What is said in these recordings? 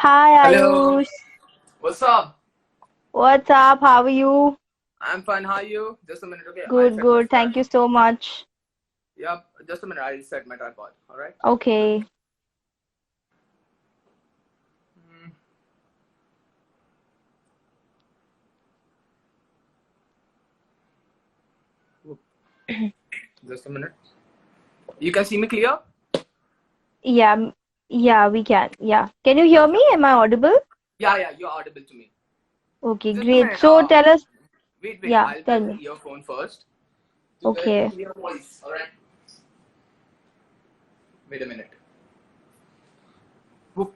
Hi Hello, Ayush, what's up? what's up? How are you? I'm fine. How are you? Just a minute, okay? I'll Good, set my good. stand. Thank you so much. Yep, just a minute. I'll set my tripod. All right. Okay. Mm, whoop, just a minute. You can see me clear? Yeah, yeah, we can. Yeah. Can you hear Yeah, me? yeah, Am I audible? yeah, yeah. You're audible to me. Okay, Just a great. minute. So tell us, Wait. yeah, I'll tell plug the me. earphone first to get Okay. clear voice. All right. Wait a minute. Whoop.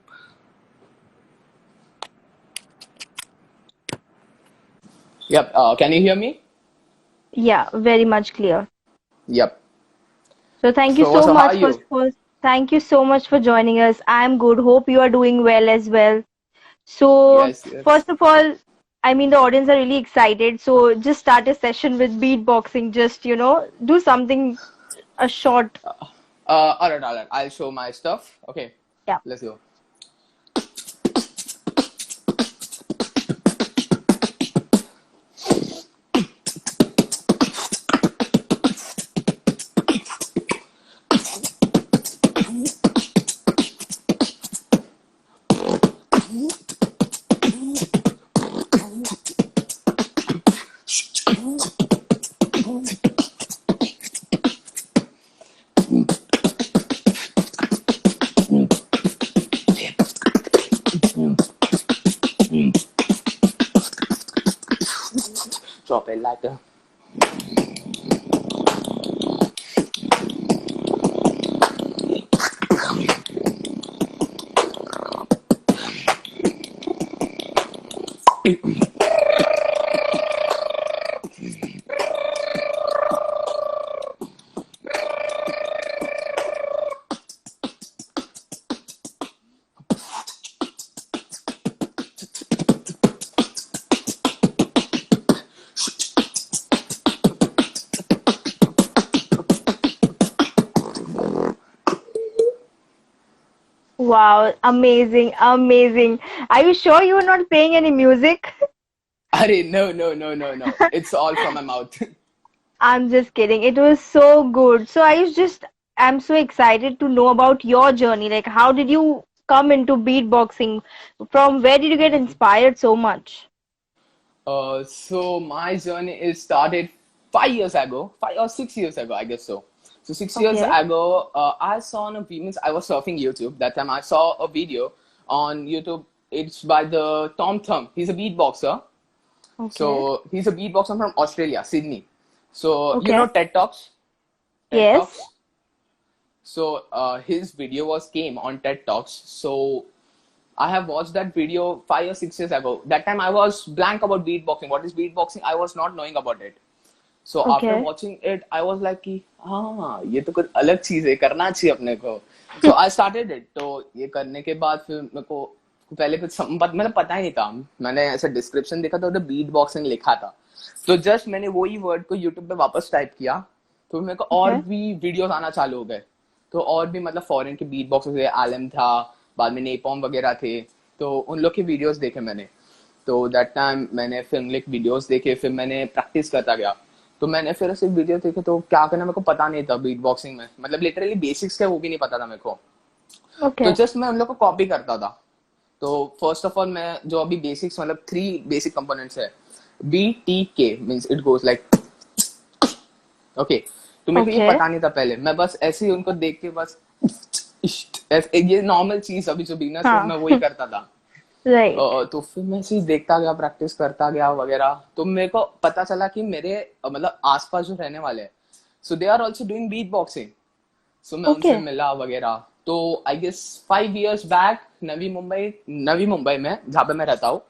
Yep. Can you hear me? Yeah, very much clear. Yep. So thank you So so what's up? How are much first you? of all. Thank you so much for joining us. I'm good. Hope you are doing well as well. So Yes, yes. first of all, I mean the audience are really excited. So just start a session with beatboxing. Just, do something a short. All right. I'll show my stuff. Okay. Yeah. Let's go. Drop it like a Wow, amazing, amazing. Are you sure you were not playing any music? Arey, no. It's all from my mouth. I'm just kidding. It was so good. So I'm so excited to know about your journey. Like, how did you come into beatboxing? From where did you get inspired so much? So my journey is started 5 years ago, 5 or 6 years ago, I guess so. So 6 years Okay, ago, I saw on a means I was surfing YouTube. That time I saw a video on YouTube. It's by the Tom Thumb. He's a beatboxer. okay, So he's a beatboxer from Australia, Sydney. So you okay. know TED Talks, TED Yes. Talks. So his video was came on TED Talks. So I have watched that video 5 or 6 years ago. That time I was blank about beatboxing. What is beatboxing? I was not knowing about it. So after Okay. watching it, I was like कि हाँ ये तो कुछ अलग चीज है करना चाहिए अपने को. So I started it. तो ये करने के बाद फिर मेरे को पहले कुछ मतलब पता ही नहीं था. मैंने ऐसा डिस्क्रिप्शन देखा था उधर बीट बॉक्सिंग लिखा था. तो जस्ट मैंने वही वर्ड को यूट्यूब पे वापस टाइप किया तो मेरे को और Okay. भी वीडियोस आना चालू हो गए. तो और भी मतलब फॉरेन के बीट बॉक्सर्स थे, आलम था, बाद में नेपॉम वगैरह थे. तो उन लोग के वीडियोस देखे मैंने. तो दैट टाइम मैंने फिल्म लाइक वीडियोस देखे, फिर मैंने प्रैक्टिस करता गया. तो मैंने फिर ऐसे वीडियो देखे तो क्या करना मेरे को पता नहीं था बीट बॉक्सिंग में, मतलब लिटरली बेसिक्स क्या वो भी नहीं पता था मेरे को. तो Okay. जस्ट मैं उन लोग को कॉपी करता था. तो फर्स्ट ऑफ ऑल मैं जो अभी बेसिक्स मतलब 3 बेसिक कंपोनेंट्स है. BTK means it goes like okay. तो मेरे को ये Okay. पता नहीं था पहले, मैं बस ऐसे ही उनको देख के बस ये नॉर्मल चीज अभी जो बिगनर्स में हाँ. मैं वही करता था. Right. तो फिर मैं चीज देखता गया, प्रैक्टिस करता गया वगैरह. तो मेरे को पता चला कि मेरे मतलब आसपास जो रहने वाले हैं so they are also doing beat boxing. So मैं उनसे Okay. मिला वगैरह. तो I guess 5 years back Navi Mumbai में जहाँ पे मैं रहता हूँ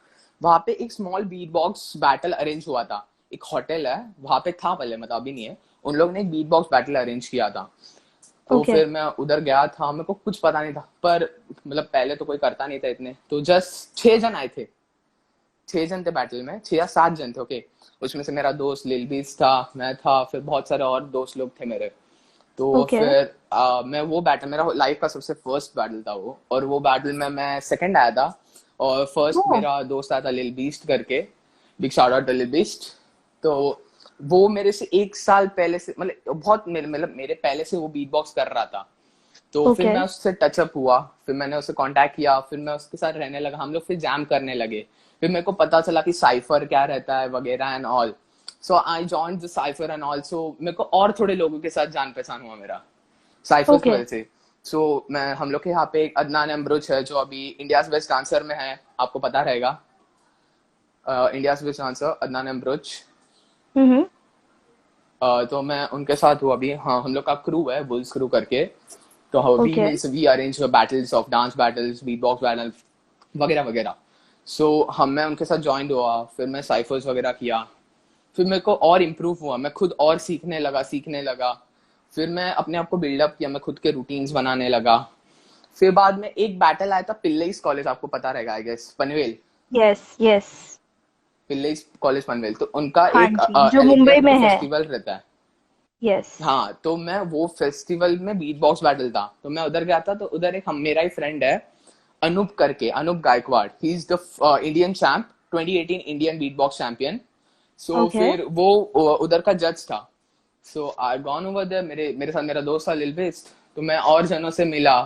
वहां पे एक small beat box battle arrange हुआ था. एक होटल है वहां पे था पहले, मतलब अभी नहीं है. उन लोग ने एक बीट बॉक्स बैटल अरेंज किया था. तो Okay. फिर मैं उधर गया था, मेरे को कुछ पता नहीं था पर मतलब पहले तो कोई करता नहीं था इतने. तो जस्ट 6 जन आए थे, 6 जन थे बैटल में, 6 या 7 जन थे. ओके. उसमें से मेरा दोस्त लिलबीस था, मैं था, फिर बहुत सारे और दोस्त लोग थे मेरे. तो Okay. फिर मैं वो बैटल मेरा लाइफ का सबसे फर्स्ट बैटल था वो, और वो बैटल में मैं सेकंड आया था. और फर्स्ट Oh, मेरा दोस्त आया था लिल बीस्ट करके, बिग शाउट आउट टू लिल बीस्ट। तो वो मेरे से 1 साल पहले से मतलब बहुत मतलब मेरे पहले से वो बीट बॉक्स कर रहा था। तो फिर मैं okay. उससे टचअप हुआ, फिर मैंने उससे कांटेक्ट किया, फिर मैं उसके साथ रहने लगा, हम लोग फिर जैम करने लगे। फिर मेरे को पता चला कि साइफर क्या रहता है वगैरह and all. So I join the cipher and also मेरे को और थोड़े लोगों के साथ जान पहचान हुआ मेरा साइफर्स की Okay. वजह से। सो मैं हम लोग के यहाँ पे एक अदनान अम्ब्रोच है जो अभी इंडियाज बेस्ट डांसर में है, आपको पता रहेगा। इंडियाज बेस्ट डांसर अदनान अम्ब्रोच। Mm-hmm. तो मैं उनके साथ हूँ अभी। हाँ, हम लोग का क्रू है बुल्स क्रू करके। तो Okay. We arrange battles of dance battles, beat box battles वगैरह वगैरह। सो हम मैं उनके साथ ज्वाइन हुआ, फिर मैं साइफर्स वगैरह किया। फिर मेरे को और इम्प्रूव हुआ, मैं खुद और सीखने लगा। फिर मैं अपने आप को बिल्डअप किया, मैं खुद के रूटीन्स बनाने लगा। फिर बाद में एक बैटल आया था पिल्लईस कॉलेज, आपको पता रहेगा I guess, Panvel. Yes, yes. Pillai's college Panvel, तो उनका हाँ एक जी, जो मुंबई इलेक्ट्रिक में है। फेस्टिवल रहता है। Yes. हाँ, तो मैं वो फेस्टिवल में बीट बॉक्स बैटल था, तो मैं उधर गया था। तो उधर एक हम मेरा ही फ्रेंड है अनूप करके, Anoop Gaikwad, he is the Indian champ, 2018 Indian beat box champion. So Okay. फिर वो उधर का जज था। So I gone over there, मेरे मेरे साथ मेरा दोस्त था लिल बेस्ट, तो मैं और जनों से मिला।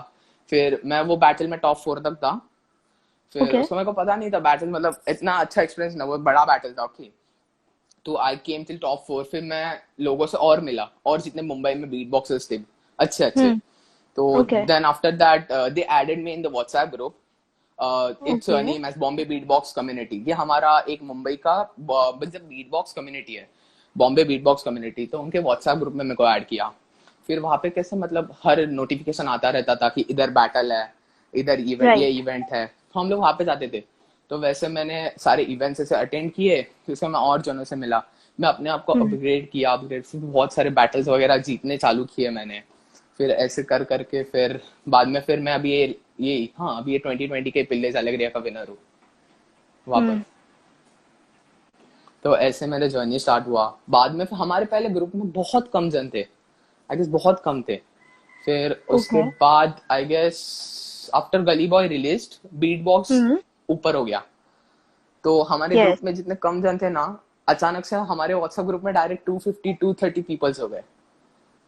फिर मैं वो बैटल में टॉप 4 तक था। फिर Okay. उसको मेरे को पता नहीं था बैटल, मतलब इतना अच्छा एक्सपीरियंस ना, वो बड़ा बैटल था। ओके, तो आई केम टिल टॉप 4। फिर मैं लोगों से और मिला, और जितने मुंबई में बीट बॉक्सर्स थे अच्छे अच्छे। Hmm. तो Okay. Then after that they added me in the WhatsApp group. It's Okay. Name as Bombay beat box community. ये हमारा एक मुंबई का बीट बॉक्स कम्युनिटी है, बॉम्बे बीट बॉक्स कम्युनिटी। तो उनके व्हाट्सएप ग्रुप में मेरे को ऐड किया। फिर वहां पे कैसे मतलब हर नोटिफिकेशन आता रहता था कि इधर बैटल है, इधर इवेंट, ये Right. इवेंट है, तो हम लोग वहां पे जाते थे। तो वैसे मैंने सारे इवेंट्स ऐसे अटेंड किए, फिर उसमें मैं और जनों से मिला, मैं अपने आप को Hmm. अपग्रेड किया, अपग्रेड फिर बहुत सारे बैटल्स वगैरह जीतने चालू किए मैंने। फिर ऐसे कर करके फिर बाद में फिर मैं अभी ये हाँ अभी ये 2020 के पिल्ले एलेग्रिया का विनर हूँ वापस। Hmm. तो ऐसे मेरा जर्नी स्टार्ट हुआ। बाद में फिर हमारे पहले ग्रुप में बहुत कम जन थे, आई गेस बहुत कम थे। फिर उसके Okay. बाद I guess after Gully Boy released, beat box Hmm. ऊपर हो गया। तो हमारे Yes. ग्रुप में जितने कम जन थे ना, अचानक से हमारे व्हाट्सएप ग्रुप में डायरेक्ट 250 230 पीपल्स हो गए।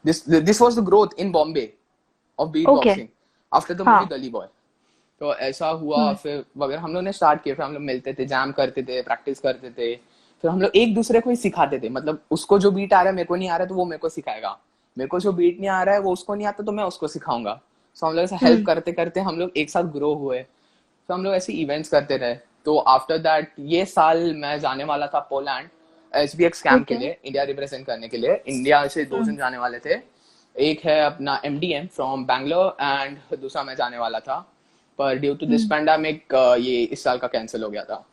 This was the growth in Bombay of beat Okay. Boxing after the movie हाँ. गली बॉय। तो ऐसा हुआ। Hmm. फिर वगैरह हम लोग ने स्टार्ट किया, फिर हम लोग मिलते थे, जैम करते थे, प्रैक्टिस करते थे। फिर हम लोग एक दूसरे को ही सिखाते थे, मतलब उसको जो बीट आ रहा है मेरे को नहीं आ रहा है तो वो मेरे को सिखाएगा, मेरे को जो बीट नहीं आ रहा है वो उसको नहीं आता तो मैं उसको सिखाऊंगा। सो हम लोग ऐसे हेल्प Hmm. करते करते हम लोग एक साथ ग्रो हुए। तो हम लोग ऐसे इवेंट्स करते रहे। तो आफ्टर दैट ये साल मैं जाने वाला था पोलैंड SBX कैंप के Okay. लिए, इंडिया रिप्रेजेंट करने के लिए। इंडिया से 2 जन Hmm. जाने वाले थे, एक है अपना MDM फ्रॉम बैंगलोर एंड दूसरा मैं जाने वाला था। पर due to this Hmm. Pandemic ये इस साल का कैंसिल हो गया था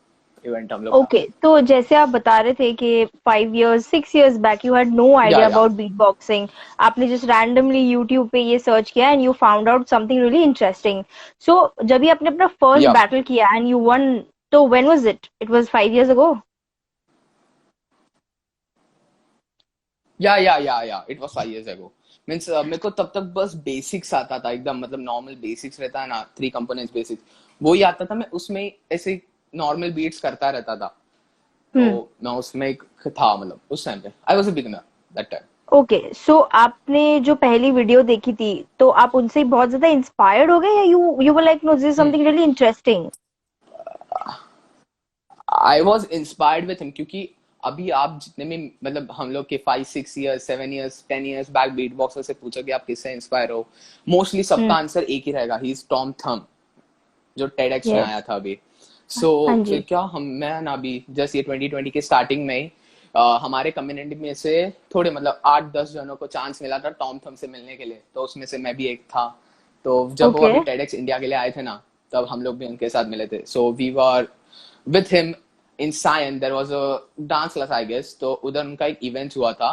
इवेंट हम लोग का। ओके, तो जैसे आप बता रहे थे कि 5 years 6 years back you had no idea या अबाउट बीट बॉक्सिंग, आपने जस्ट रैंडमली यूट्यूब पे ये सर्च किया and you found out something really interesting. So जब भी आपने अपना फर्स्ट या बैटल किया एंड यू वन, तो when was it? It was 5 years ago? या it was 5 years ago। Means मेरे को तब तक बस बेसिक्स आता था एकदम, मतलब नॉर्मल बेसिक्स रहता है ना, 3 कंपोनेंट्स बेसिक्स, वो ही आता था। मैं उसमें ऐसे नॉर्मल बीट्स करता रहता था। तो हम्म. मैं उसमें एक था, मतलब उस टाइम पे I was a beginner that time. Okay, so आपने जो पहली वीडियो देखी थी, तो आप उनसे बहुत ज्यादा इंस्पायर्ड हो गए या you were like no this is something really interesting? I was inspired with him, क्योंकि अभी आप जितने भी मतलब हम लोग के 5 6 years 7 years 10 years back beat boxer से पूछोगे आप किससे इंस्पायर हो, मोस्टली सबका हम्म. आंसर एक ही रहेगा, ही इज टॉम थम, जो टेडेक्स में यस. आया था अभी। सो हाँ फिर जी. क्या हम मैं ना अभी जस्ट ये 2020 के स्टार्टिंग में ही हमारे कम्युनिटी में से थोड़े मतलब 8 10 जनों को चांस मिला था टॉम थम से मिलने के लिए, तो उसमें से मैं भी एक था। तो जब वो ओके. अभी टेडेक्स इंडिया के लिए आए थे ना, तब हम लोग भी उनके साथ मिले थे। So we were with him in Sion, there was a dance class I guess, तो उधर उनका एक इवेंट हुआ था।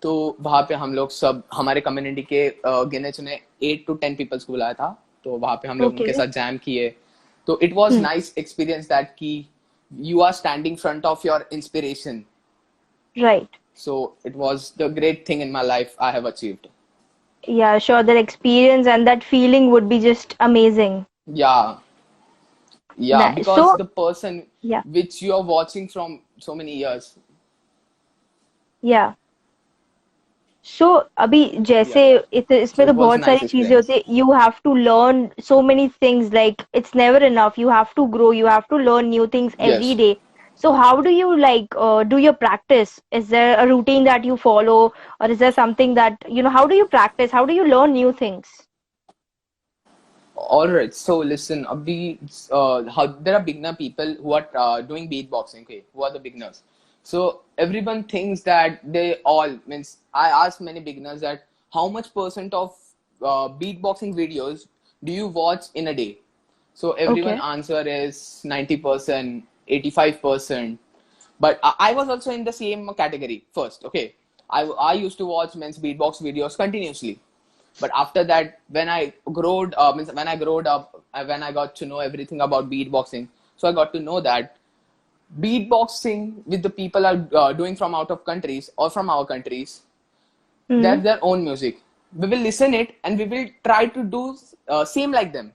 तो वहां पे हम लोग सब हमारे कम्युनिटी के गिने चुने 8 to 10 पीपल्स को बुलाया था। तो वहां पे हम लोग ओके. उनके साथ जैम किए। तो it was hmm. Nice experience that की you are standing front of your inspiration. Right. So it was the great thing in my life I have achieved. Yeah, sure. That experience and that feeling would be just amazing. Yeah, Yeah, because So the person yeah, which you are watching from so many years. yeah. So अभी जैसे Yeah, yeah. So इसमें it तो was बहुत nice सारी चीजें experience. होती है. You have to learn so many things, like it's never enough. You have to grow, you have to learn new things every Yes. day. So how do you like do your practice? Is there a routine that you follow, or is there something that, how do you practice, how do you learn new things? All right. So listen, Abhi, how there are beginner people who are doing beatboxing. Okay, who are the beginners? So everyone thinks that they all means. I asked many beginners that how much percent of beatboxing videos do you watch in a day? So everyone Okay. answer is 90%, 85%. But I was also in the same category first. Okay, I used to watch men's beatbox videos continuously. But after that, when I growed means when I growed up, when I got to know everything about beatboxing, so I got to know that beatboxing with the people are doing from out of countries or from our countries, they Hmm. have their own music. We will listen it and we will try to do same like them.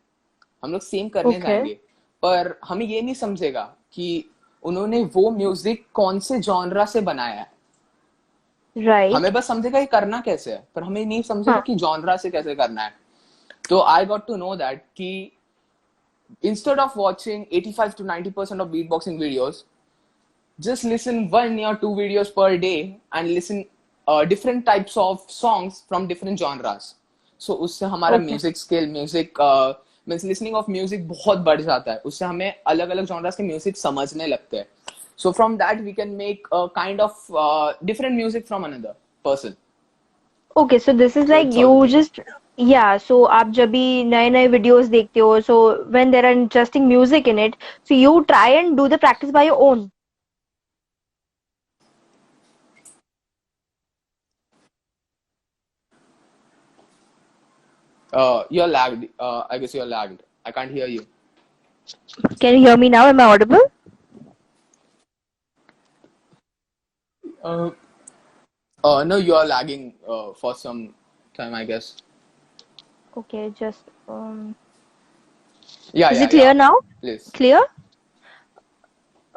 हम लोग same करने Okay. जाएंगे, पर हमें ये नहीं समझेगा कि उन्होंने वो म्यूजिक कौन से जॉनरा से बनाया है. Right. हमें बस समझेगा ये करना कैसे है, पर हमें नहीं समझेगा Huh. कि जॉनरा से कैसे करना है. तो I got to know that कि instead of watching 85 to 90% of beatboxing videos, just listen 1 or 2 videos per day and listen different types of songs from different genres. So उससे हमारा Okay. Music skill music means listening of music बहुत बढ़ जाता है. उससे हमें अलग अलग जॉनर्स के म्यूजिक समझने लगते हैं. So from that we can make a kind of different music from another person. Okay, so this is So like it's all the you thing. just, yeah, so आप जब भी नए नए videos देखते हो, so when there are interesting music in it, so you try and do the practice by your own. You're lagged. I guess you're lagged. I can't hear you. Can you hear me now? Am I audible? Uh, no, you are lagging for some time, I guess. Okay, just Yeah, is yeah, it yeah. clear now? Please. Clear?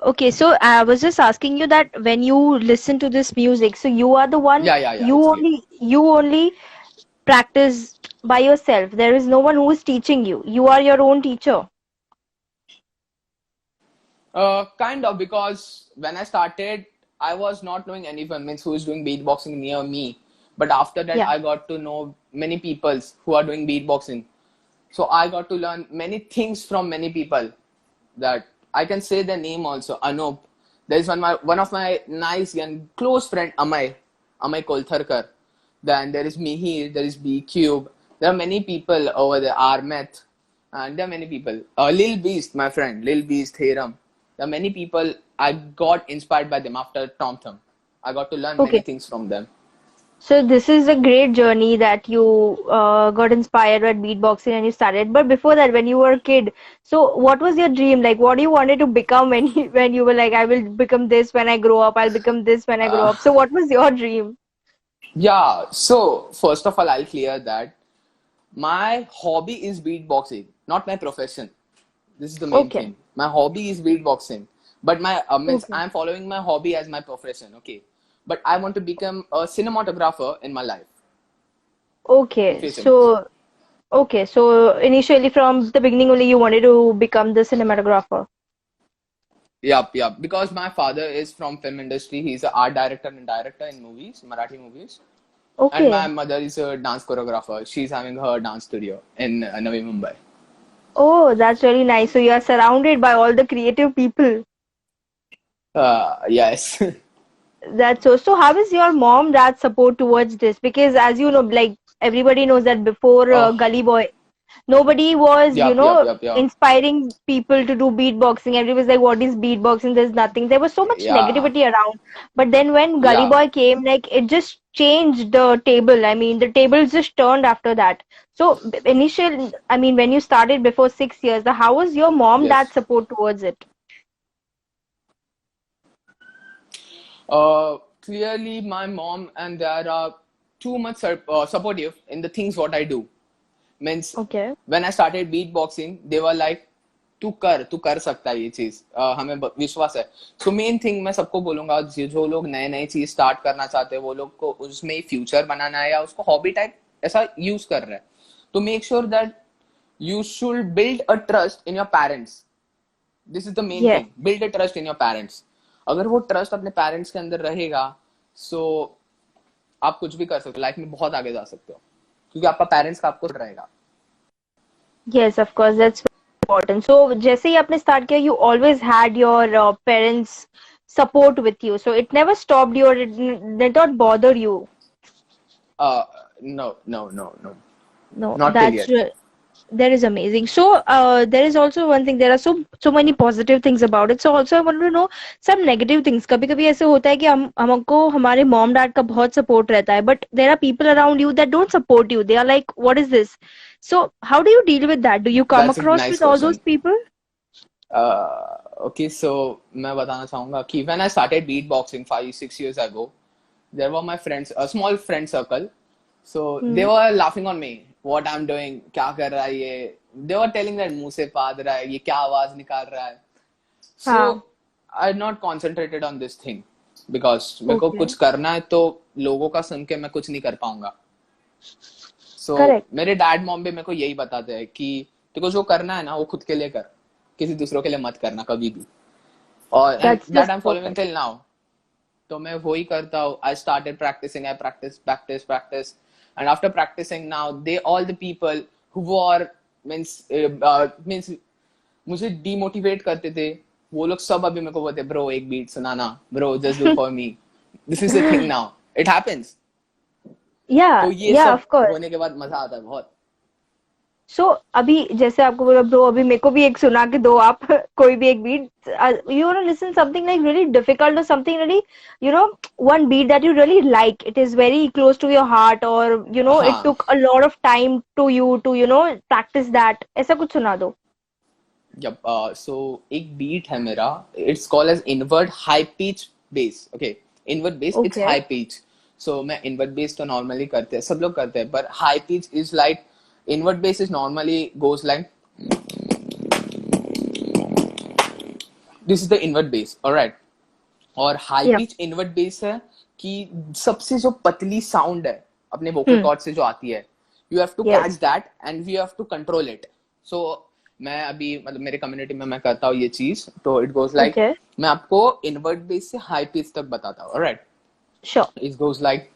Okay, so I was just asking you that when you listen to this music, so you are the one, Yeah, yeah, yeah. It's clear. you only practice by yourself. There is no one who is teaching you. You are your own teacher. Kind of, because when I started, I was not knowing anyone means who is doing beatboxing near me. But after that, Yeah. I got to know many people who are doing beatboxing. So I got to learn many things from many people. That I can say the name also. Anup. There is one of my nice and close friend Amay Koltharkar. Then there is Mihir. There is B Cube. There are many people over there. Armet. And there are many people. Lil Beast, my friend. Lil Beast, Theram. There are many people. I got inspired by them after Tom Thumb. I got to learn many Okay. things from them. So this is a great journey that you got inspired at beatboxing and you started. But before that, when you were a kid, so what was your dream? Like, what do you wanted to become when when you were like, I will become this when I grow up. I'll become this when I grow Uh, up. So what was your dream? yeah. So first of all, I'll clear that my hobby is beatboxing, not my profession. This is the main Okay. thing. My hobby is beatboxing, but my means Okay. I'm following my hobby as my profession. Okay, but I want to become a cinematographer in my life in Okay. future means. So initially from the beginning only you wanted to become the cinematographer. Yup, yup. Because my father is from film industry. He's an art director and director in movies, Marathi movies. And my Okay. mother is a dance choreographer. She's having her dance studio in Navi Mumbai. Oh, that's really nice. So you are surrounded by all the creative people. Yes. That's so. So how is your mom dad support towards this? Because as you know, like everybody knows that before Oh, Gully Boy, nobody was, yup, yup, yup, yup. inspiring people to do beatboxing. Everybody was like, "What is beatboxing?" There's nothing. There was so much Yeah, negativity around. But then when Gully yeah. Boy came, like it just changed the table. I mean, the tables just turned after that. So initial, I mean, when you started before 6 years, the how was your mom dad Yes. support towards it? Clearly, my mom and dad are too much supportive in the things what I do. Means Okay. when I started beatboxing, they were like तू कर सकता है ये चीज, हमें विश्वास है। So main thing मैं सबको बोलूंगा, जो लोग नए नए चीज स्टार्ट करना चाहते हैं, वो लोग को उसमें फ्यूचर बनाना है या उसको हॉबी टाइप ऐसा यूज कर रहे हैं, तो make sure that you should build a trust in your parents. This is the main Yes. thing. Build a trust in your parents. अगर वो ट्रस्ट अपने पेरेंट्स के अंदर रहेगा, सो आप कुछ भी कर सकते हो लाइफ में, बहुत आगे जा सकते हो, क्योंकि आपका पेरेंट्स का आपको रहेगा। Yes, of course, that's very important. So, जैसे ही आपने start किया, you always had your parents' support with you. So, it never stopped you or it did not bother you. No, no, no, no, No, not till yet. that is amazing. So, there is also one thing. There are so many positive things about it. So, also I want to know some negative things. कभी कभी ऐसे होता है कि हमको हमारे mom dad का बहुत support रहता है, but there are people around you that don't support you. They are like, what is this? So, how do you deal with that? Do you come That's a across nice with all those question. people? Okay, so मैं बताना चाहूंगा कि when I started beatboxing 5-6 years ago, there were my friends, a small friend circle. So they were laughing on me, what I'm doing, क्या कर रहा है ये, they were telling that मुंह से पाद रहा है, ये क्या आवाज निकाल रहा है. So हाँ. I not concentrated on this thing because मेरे को Okay. कुछ करना है, तो लोगों का सुन के मैं कुछ नहीं कर पाऊंगा. So Correct. मेरे डैड मॉम भी मेरे को यही बताते हैं कि तेरे को जो करना है ना वो खुद के लिए कर, किसी दूसरों के लिए मत करना कभी भी. और That's that just I'm following perfect. till now. तो मैं वही करता हूँ. I started practicing, I practice, and after practicing now, they all the people who were means मुझे demotivate करते थे, वो लोग सब अभी मेरे को बोलते, bro एक beat सुनाना, bro just do for me. This is the thing now. It happens. Yeah, तो ये yeah, सब of course. होने के बाद मजा आता है बहुत. So अभी जैसे आपको बोला ब्रो, अभी मेरे को भी एक सुना के दो आप कोई भी एक beat. You want to listen something like really difficult or something really, one beat that you really like. It is very close to your heart, or it हाँ. took a lot of time to you to practice that. ऐसा कुछ सुना दो. Yep. So एक beat है मेरा. It's called as invert high pitch bass. Okay. Invert bass. It's Okay. high pitch. So मैं invert bass तो normally करते हैं, सब लोग करते हैं, but high pitch is like, invert bass is normally goes like, this is the invert bass. Alright. और high Yeah. pitch invert bass है कि सबसे जो पतली sound है अपने vocal cord से जो आती है, you have to Yes. catch that and you have to control it. So मैं अभी मतलब मेरे कम्युनिटी में मैं करता हूँ ये चीज, तो इट गोज लाइक, Okay. मैं आपको इनवर्ट बेस से हाई पिच तक बताता हूँ. Alright. Sure. It goes like,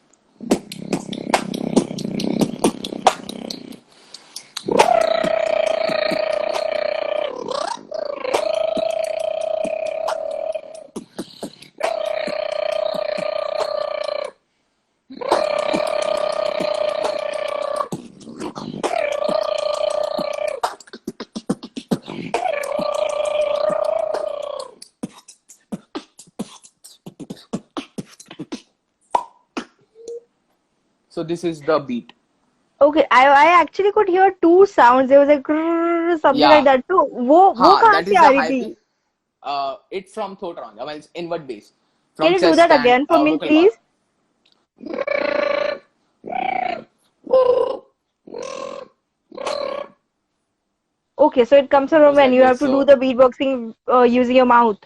so this is the beat. Okay. I actually could hear two sounds. There was a grrr, something Yeah. like that too. वो हाँ, कहाँ that से is uh the रही high थी? pitch. It's from throat round. I mean, it's invert bass. Can From you do chest that and again for me, vocal please? cord. Okay, so it comes from Goes when like you have this. to do So the beatboxing using your mouth.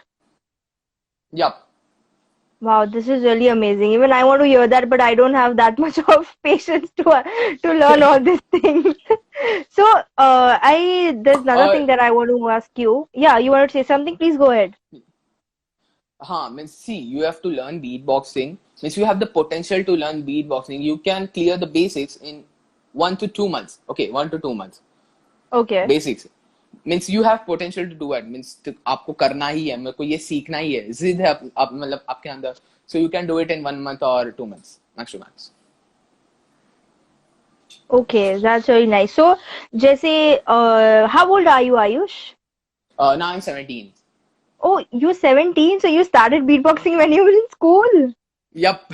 yep. Wow, this is really amazing. Even I want to hear that, but I don't have that much of patience to learn all these things. So, there's another thing that I want to ask you. Yeah, you want to say something? Please go ahead. Means see, you have to learn beatboxing. Means you have the potential to learn beatboxing. You can clear the basics in 1 to 2 months. Okay, 1 to 2 months. Okay. Basics. Means you have potential to do it. Means आपको करना ही है, मेरे को ये सीखना ही है, जिद है मतलब आपके अंदर. So you can do it in 1 month or 2 months, max to max. Okay, that's very nice. So, जैसे, how old are you, Ayush? Now I'm 17. Oh, you're 17, so you started beatboxing when you were in school. Yup.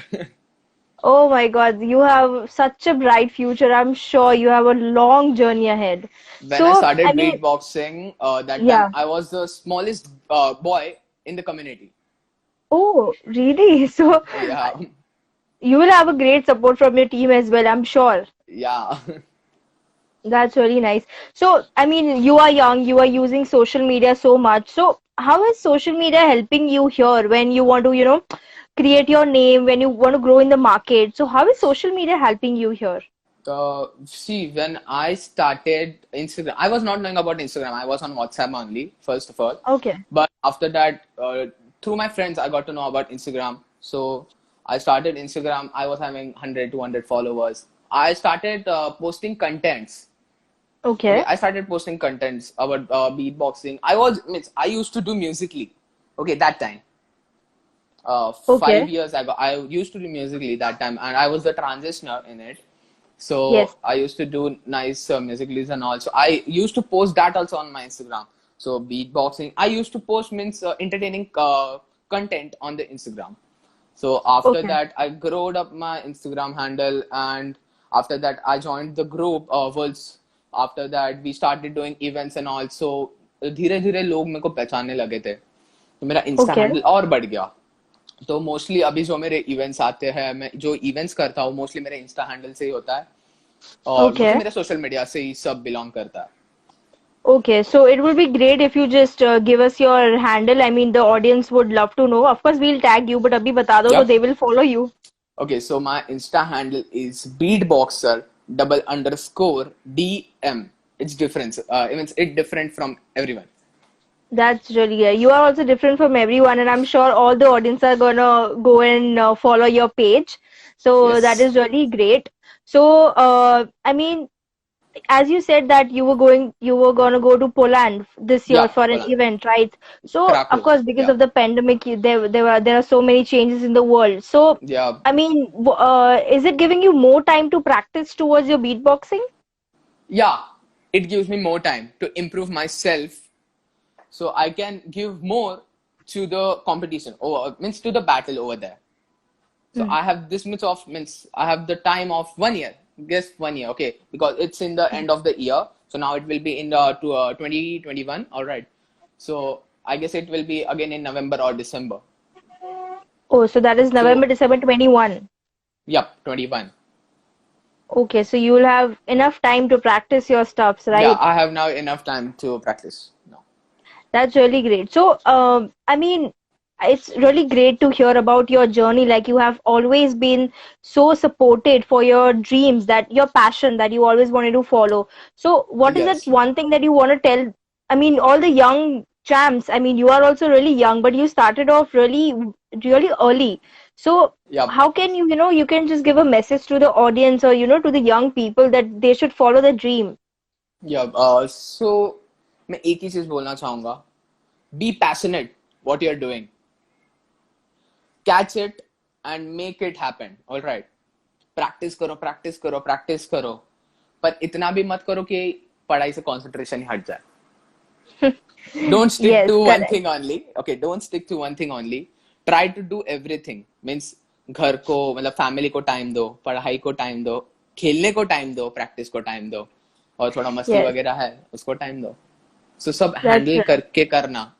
Oh my God, you have such a bright future. I'm sure you have a long journey ahead. When I So, I started mean, beatboxing, that time yeah. I was the smallest boy in the community. Oh, really? So, Yeah. you will have a great support from your team as well, I'm sure. Yeah. That's really nice. So, I mean, you are young, you are using social media so much. So, how is social media helping you here when you want to, create your name, when you want to grow in the market? So, how is social media helping you here? See, when I started Instagram, I was not knowing about Instagram. I was on WhatsApp only, first of all. Okay. But after that, through my friends, I got to know about Instagram. So I started Instagram. I was having 100, 200 followers. I started posting contents. Okay, Okay. I started posting contents about beatboxing. I used to do Musically. Okay, that time. Five Okay. years ago, I used to do Musically that time, and I was the transitioner in it. Yes. So I used to do nice Musicallys and all. So I used to post that also on my Instagram. So beatboxing, I used to post means entertaining content on the Instagram. So after Okay. that, I growed up my Instagram handle, and after that, I joined the group Worlds. After that, we started doing events and all. So धीरे धीरे लोग मेरे को पहचानने लगे थे, तो मेरा इंस्टा Okay. हैंडल और बढ़ गया. तो मोस्टली अभी जो मेरे इवेंट्स आते हैं, मैं जो इवेंट्स करता हूँ मोस्टली मेरे इंस्टा हैंडल से ही होता है, और मतलब Okay. मेरे सोशल मीडिया से ही सब बिलोंग करता है. Okay. So, it would be great if you just give us your handle. I mean, the audience would love to know. Of course, we'll tag you, but abhi bata do, so Yep. they will follow you. Okay, so my Insta handle is beatboxer double underscore DM. It's different. It means it different from everyone. That's really great. You are also different from everyone, and I'm sure all the audience are gonna go and follow your page. So that Yes. is really great. So, I mean, as you said that you were gonna go to Poland this year Yeah, for an Poland. event, right? So, of Krakow. course, because Yeah. of the pandemic, there are so many changes in the world. So, Yeah. I mean, is it giving you more time to practice towards your beatboxing? Yeah. It gives me more time to improve myself, so I can give more to the competition, or means to the battle over there. So Hmm. I have this much of means I have the time of 1 year. Guess 1 year, okay, because it's in the end of the year. So now it will be in the 2021. All right. So I guess it will be again in November or December. Oh, so that is November, So December 21. yep, 21. Okay, so you will have enough time to practice your stuffs, Yeah, right? I have now enough time to practice. No. That's really great. So, I mean, it's really great to hear about your journey. Like you have always been so supported for your dreams, that your passion that you always wanted to follow. So, what is that Yes. one thing that you want to tell? I mean, all the young champs, I mean, you are also really young, but you started off really, really early. So, Yep. how can you, you can just give a message to the audience or, to the young people that they should follow the dream. Yep. So मैं एक ही चीज बोलना चाहूंगा. Be passionate what you're doing. Catch it and make it happen. All right. Practice करो, practice करो, practice करो, पर इतना भी मत करो कि पढ़ाई से कंसंट्रेशन ही हट जाए. Don't stick Yes, to one correct. thing only. Okay, don't stick to one thing only. Try to do everything. Means घर को मतलब फैमिली को टाइम दो, पढ़ाई को टाइम दो, खेलने को टाइम दो, प्रैक्टिस को टाइम दो, और थोड़ा मस्ती Yes, वगैरह है उसको टाइम दो. सो सब that's हैंडल right. करके करना.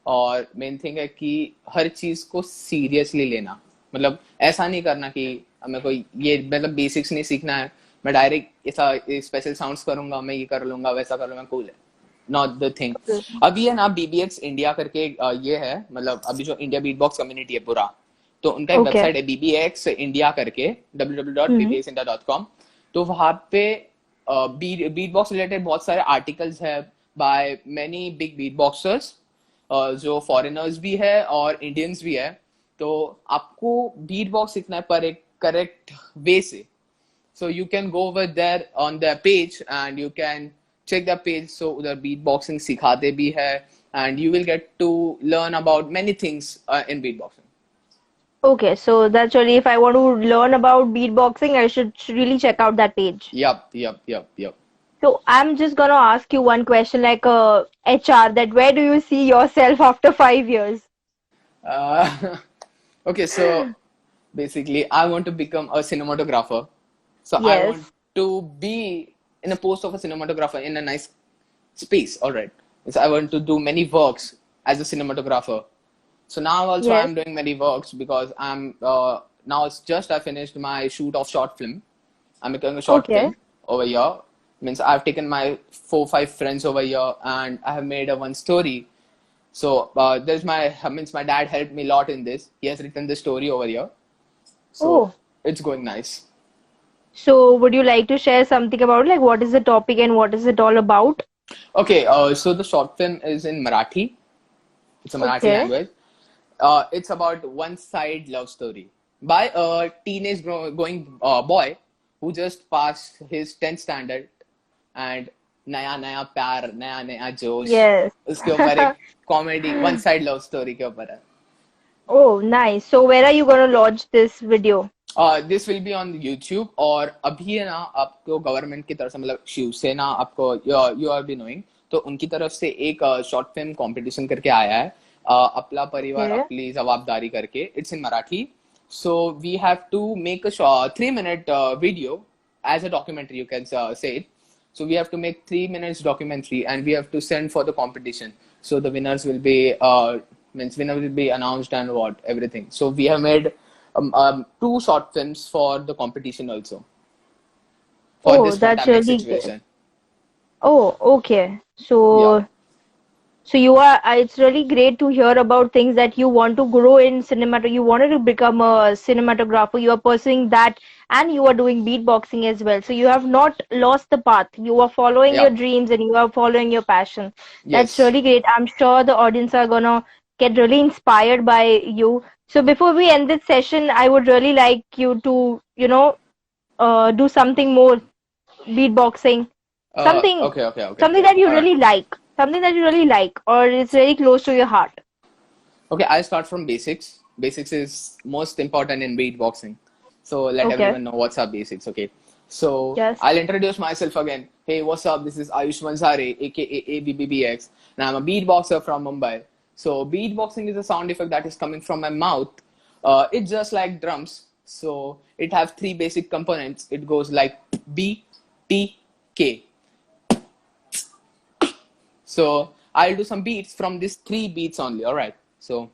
और मेन थिंग है कि हर चीज को सीरियसली लेना. मतलब ऐसा नहीं करना कि हमें कोई ये मतलब बेसिक्स नहीं सीखना है, मैं डायरेक्ट ऐसा स्पेशल साउंड्स करूंगा, मैं ये कर लूंगा, वैसा कर लूंगा, कूल है. Not the thing. अभी है ना बीबीएक्स इंडिया करके ये है, मतलब अभी जो इंडिया बीटबॉक्स कम्युनिटी है पूरा, तो उनका एक Okay. वेबसाइट है बीबीएक्स इंडिया करके Mm-hmm. www.bbxindia.com. तो वहां पे बीट बॉक्स रिलेटेड बहुत सारे आर्टिकल्स है by many big beat boxers, जो फॉरेनर्स भी है और इंडियंस भी है. तो आपको बीट बॉक्स सीखना है पर एक करेक्ट वे से. So you can go over there on their page and you can check their page. So उधर beatboxing सिखाते भी है, and you will get to learn about many things in beatboxing. Okay, so that's really if I want to learn about beatboxing, I should really check out that page. Yup, yup, yup, yup. So I'm just gonna ask you one question, like HR, that where do you see yourself after 5 years? Uh, okay, so basically, I want to become a cinematographer. So I want Yes. to be in a post of a cinematographer in a nice space. All right. So I want to do many works as a cinematographer. So now also Yes. I'm doing many works because I'm now it's just I finished my shoot of short film. I'm making a short Okay. film over here. Means I've taken my 4 5 friends over here and I have made a one story. So there's my means my dad helped me a lot in this. He has written the story over here. So Oh, it's going nice. so would you like to share something about like what is the topic and what is it all about? Okay, so the short film is in Marathi. It's a Marathi Okay. language. It's about one side love story by a teenage going boy who just passed his 10th standard and नया नया प्यार नया नया जोश Yes. उसके ऊपर एक comedy one side love story के ऊपर है. Oh, nice. So where are you gonna launch this video? This will be on YouTube और अभी है ना आपको गवर्नमेंट की तरफ से मतलब शिवसेना आपको यू आर बी नोइंग तो उनकी तरफ से एक शॉर्ट फिल्म कंपटीशन करके आया है. अपना परिवार Okay. आपली जवाबदारी करके it's in Marathi. So we have to make a 3 minute video as a documentary you can say it. So we have to make 3 minutes documentary and we have to send for the competition. So the winners will be means winner will be announced and what everything. So we have made two short films for the competition also for Oh, this that's pandemic really good. situation. Oh, okay. Yeah. So you are, it's really great to hear about things that you want to grow in cinema. You wanted to become a cinematographer. You are pursuing that and you are doing beatboxing as well. So you have not lost the path. You are following your Yeah. dreams and you are following your passion. That's Yes. really great. I'm sure the audience are gonna get really inspired by you. So before we end this session, I would really like you to, do something more beatboxing, something Okay. Okay. Okay. something that you All right. really like, something that you really like, or is very close to your heart. Okay. I'll start from basics. Basics is most important in beatboxing. So let Okay. everyone know what's our basics. Okay. So Yes. I'll introduce myself again. Hey, what's up? This is Ayush Manzare, aka ABBBX, and I'm a beatboxer from Mumbai. So beatboxing is a sound effect that is coming from my mouth. It's just like drums. So it has three basic components. It goes like B, T, K. So I'll do some beats from these three beats only. All right. So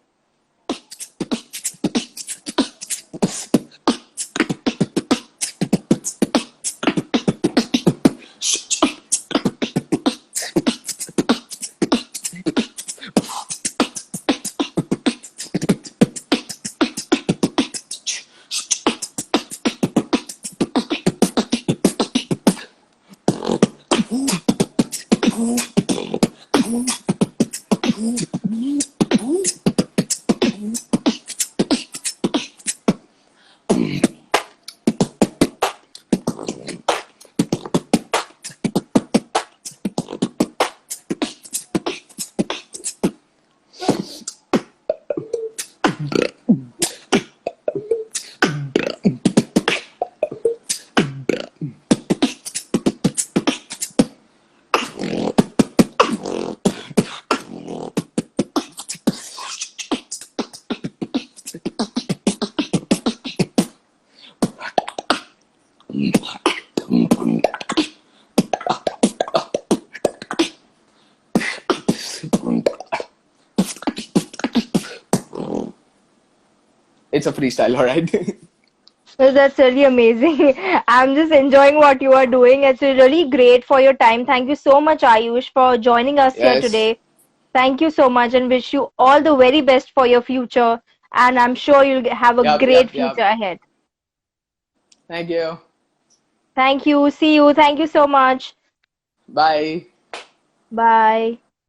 it's a freestyle. All right. Well, that's really amazing. I'm just enjoying what you are doing. It's really great for your time. Thank you so much, Ayush, for joining us here Yes. today. Thank you so much and wish you all the very best for your future. And I'm sure you'll have a Yep. great Yep. future Yep. ahead. Thank you. Thank you. See you. Thank you so much. Bye. Bye.